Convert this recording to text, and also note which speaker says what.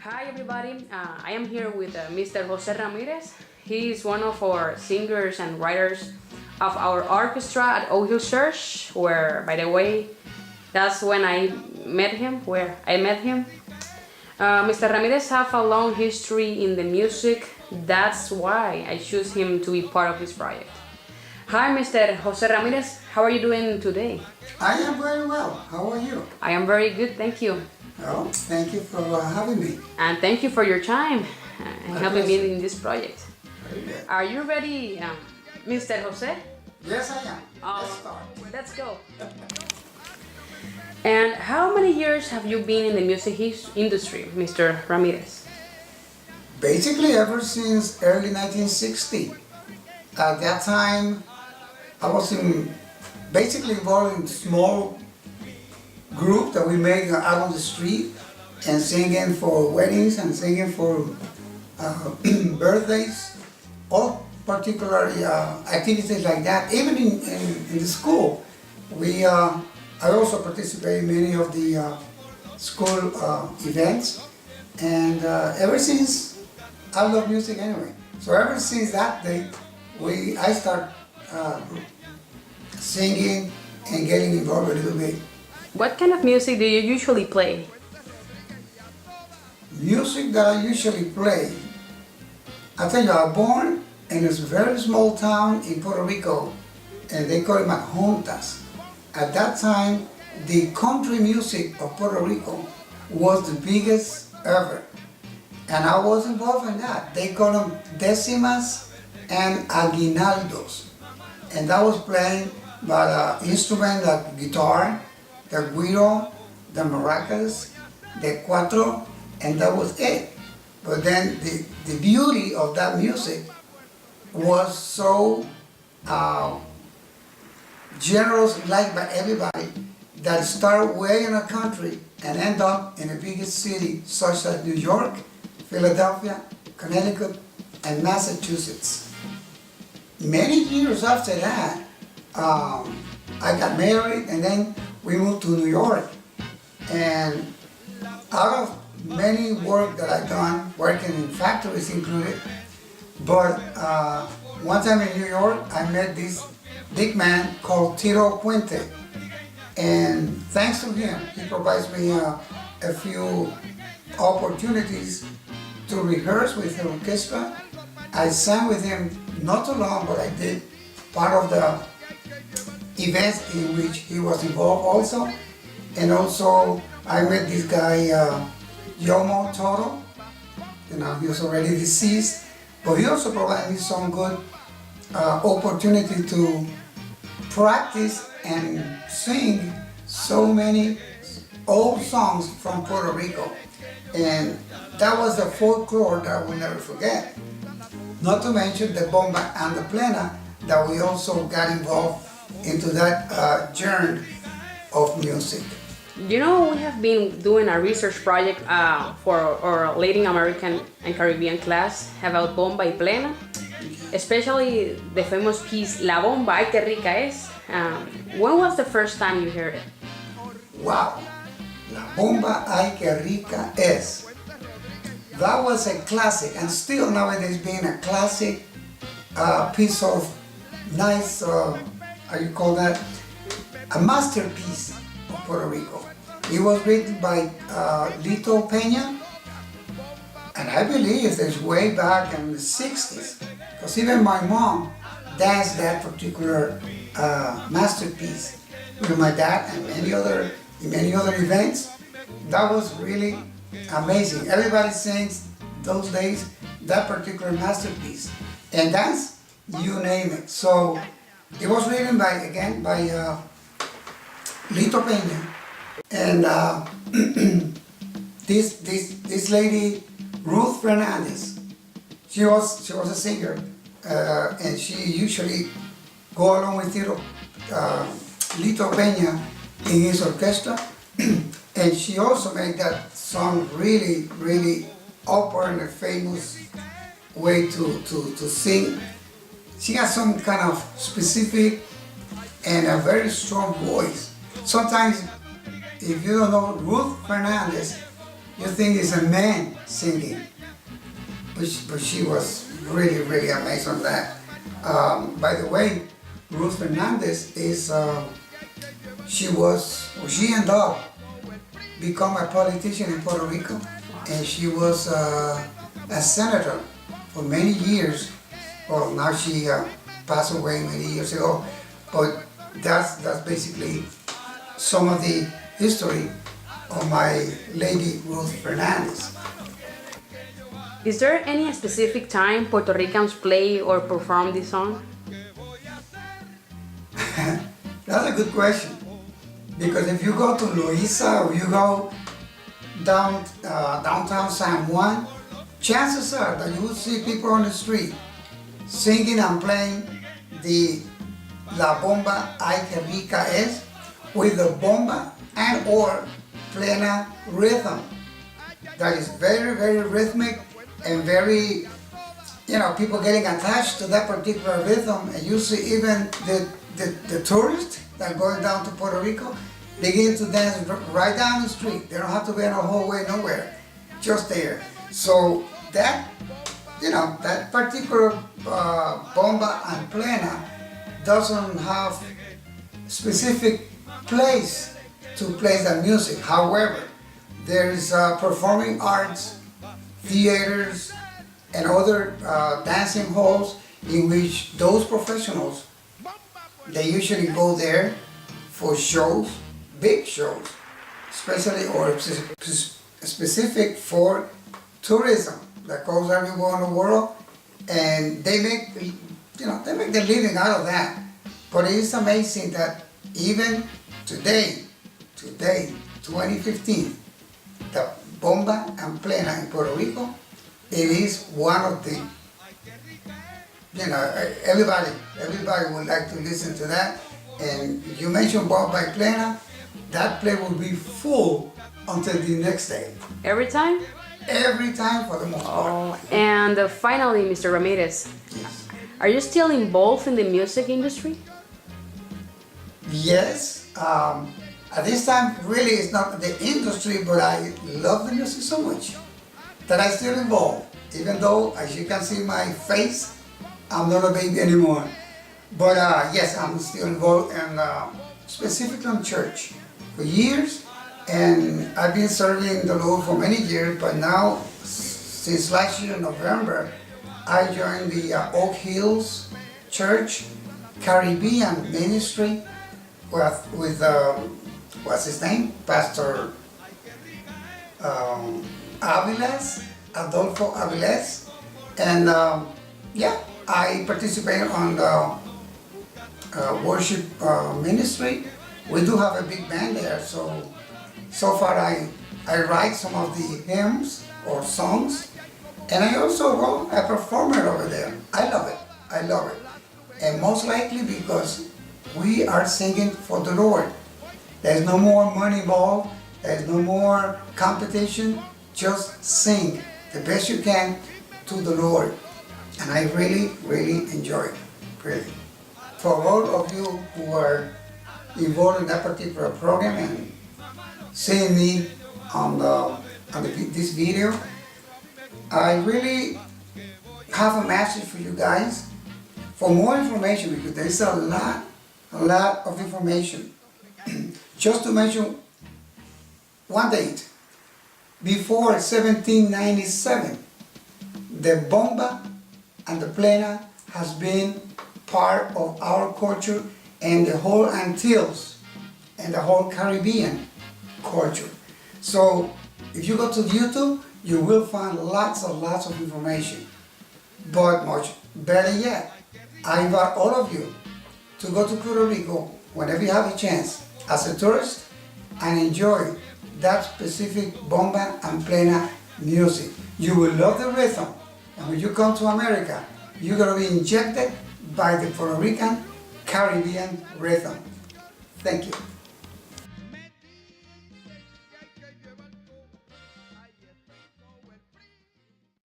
Speaker 1: Hi everybody, I am here with Mr. Jose Ramirez. He is one of our singers and writers of our orchestra at Oak Hill Church, where, by the way, that's when I met him, Mr. Ramirez have a long history in the music. That's why I choose him to be part of this project. Hi, Mr. Jose Ramirez. How are you doing today?
Speaker 2: I am very well. How are you?
Speaker 1: I am very good, thank you.
Speaker 2: Well, thank you for having me.
Speaker 1: And thank you for your time and helping me
Speaker 2: pleasure.
Speaker 1: in this project.
Speaker 2: Very good.
Speaker 1: Are you ready, Mr. Jose?
Speaker 2: Yes, I am. Let's
Speaker 1: Oh,
Speaker 2: start.
Speaker 1: let's go. And how many years have you been in the music industry, Mr. Ramirez?
Speaker 2: Basically, ever since early 1960. At that time, I was basically involved in small group that we made out on the street and singing for weddings and singing for birthdays, all particular activities like that. Even in the school, I also participate in many of the school events, and ever since I love music anyway. So ever since that day, I start singing and getting involved a little bit.
Speaker 1: What kind of music do you usually play?
Speaker 2: Music that I usually play, I tell you, I was born in a very small town in Puerto Rico, and they call it Majontas. At that time, the country music of Puerto Rico was the biggest ever, and I was involved in that. They call them decimas and aguinaldos, and I was playing by the instrument like guitar, the güiro, the maracas, the cuatro, and that was it. But then the beauty of that music was so generous, liked by everybody, that started way in a country and end up in the biggest city such as New York, Philadelphia, Connecticut, and Massachusetts. Many years after that, I got married, and then we moved to New York. And out of many work that I've done, working in factories included, but one time in New York, I met this big man called Tito Puente. And thanks to him, he provides me a few opportunities to rehearse with the orchestra. I sang with him not too long, but I did part of the events in which he was involved also. And also I met this guy Yomo Toro. You know, he was already deceased, but he also provided me some good opportunity to practice and sing so many old songs from Puerto Rico. And that was the folklore that I will never forget. Not to mention the Bomba and the Plena that we also got involved into that journey of music.
Speaker 1: You know, we have been doing a research project for our Latin American and Caribbean class about Bomba y Plena, especially the famous piece La Bomba, ay que rica es. When was the first time you heard it?
Speaker 2: Wow, La Bomba, ay que rica es. That was a classic, and still nowadays being a classic piece of nice, how you call that, a masterpiece of Puerto Rico. It was written by Lito Peña, and I believe it's way back in the 60s, because even my mom danced that particular masterpiece with my dad and many other events. That was really amazing. Everybody sings those days that particular masterpiece, and that's, you name it. So it was written by Lito Peña, and this lady Ruth Fernandez. She was a singer, and she usually go along with Lito Peña in his orchestra, and she also made that song really, really upper and a famous way to sing. She has some kind of specific and a very strong voice. Sometimes, if you don't know Ruth Fernandez, you think it's a man singing. But she was really, really amazed on that. By the way, Ruth Fernandez is, she ended up become a politician in Puerto Rico, and she was a senator for many years. Well, now she passed away many years ago, but that's basically some of the history of my lady Ruth Fernandez.
Speaker 1: Is there any specific time Puerto Ricans play or perform this song?
Speaker 2: That's a good question, because if you go to Loíza or you go downtown San Juan, chances are that you will see people on the street singing and playing the La Bomba Ay Que Rica Es with the bomba and or plena rhythm. That is very, very rhythmic and very, people getting attached to that particular rhythm. And you see even the tourists that are going down to Puerto Rico begin to dance right down the street. They don't have to be in a hallway nowhere, just there. So that particular bomba and plena doesn't have specific place to play the music. However, there is performing arts, theaters, and other dancing halls in which those professionals, they usually go there for shows, big shows, especially or specific for tourism that goes everywhere in the world, and they make the living out of that. But it is amazing that even today, 2015, the bomba and plena in Puerto Rico, it is one of the, everybody would like to listen to that. And you mentioned bomba and plena, that place will be full until the next day.
Speaker 1: Every time?
Speaker 2: Every time for the most part.
Speaker 1: And finally, Mr. Ramirez,
Speaker 2: Yes.
Speaker 1: are you still involved in the music industry?
Speaker 2: Yes. At this time, really, it's not the industry, but I love the music so much that I still involved. Even though, as you can see my face, I'm not a baby anymore. But yes, I'm still involved in specifically in church for years, and I've been serving the Lord for many years. But now, since last year, November, I joined the Oak Hills Church Caribbean Ministry with what's his name? Pastor Aviles, Adolfo Aviles. And yeah, I participate on the worship ministry. We do have a big band there, so far I write some of the hymns or songs, and I also a performer over there. I love it, and most likely because we are singing for the Lord. There's no more money involved, there's no more competition, just sing the best you can to the Lord. And I really, really enjoy it, really. For all of you who are involved in that particular program and seeing me on this video, I really have a message for you guys. For more information, because there is a lot of information. Just to mention one date, before 1797, the bomba and the plena has been part of our culture and the whole Antilles and the whole Caribbean culture. So if you go to YouTube, you will find lots of information. But much better yet, I invite all of you to go to Puerto Rico whenever you have a chance as a tourist and enjoy that specific bomba and plena music. You will love the rhythm, and when you come to America, you're going to be injected by the Puerto Rican Caribbean rhythm. Thank you.